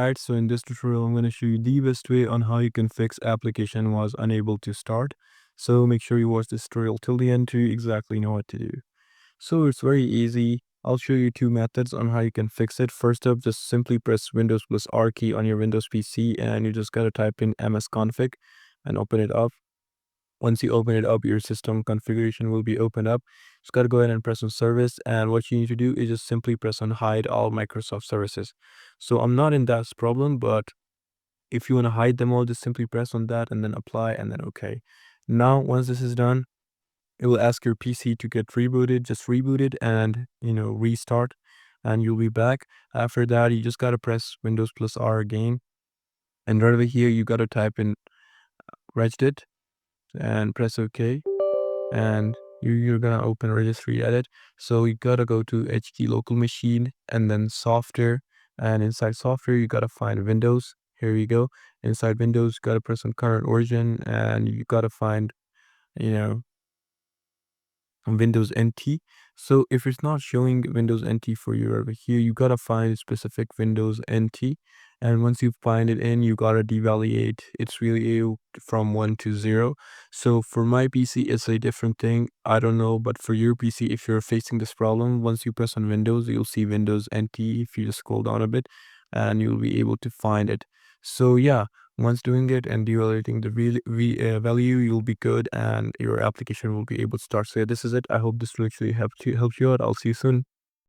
Alright, so in this tutorial, I'm going to show you the best way on how you can fix application was unable to start. So make sure you watch this tutorial till the end to exactly know what to do. So it's very easy. I'll show you two methods on how you can fix it. First up, just simply press Windows plus R key on your Windows PC and you just got to type in msconfig and open it up. Once you open it up, your system configuration will be opened up. Just got to go ahead and press on service. And what you need to do is just simply press on hide all Microsoft services. So I'm not in that problem, but if you want to hide them all, just simply press on that and then apply and then okay. Now, once this is done, it will ask your PC to get rebooted. Just reboot it and, restart and you'll be back. After that, you just got to press Windows plus R again. And right over here, you got to type in regedit and press OK. And you're gonna open registry edit. So you gotta go to HT local machine and then software. And inside software, you gotta find Windows. Here you go. Inside Windows, you gotta press on current version and you gotta find, you know, Windows NT. So if it's not showing Windows NT for you over here, you gotta find specific Windows NT. And once you find it in, you gotta devaluate its value from 1 to 0. So for my PC, it's a different thing. I don't know, but for your PC, if you're facing this problem, once you press on Windows, you'll see Windows NT if you just scroll down a bit and you'll be able to find it. So yeah, once doing it and devaluating the value, you'll be good and your application will be able to start. So yeah, this is it. I hope this will actually help you out. I'll see you soon.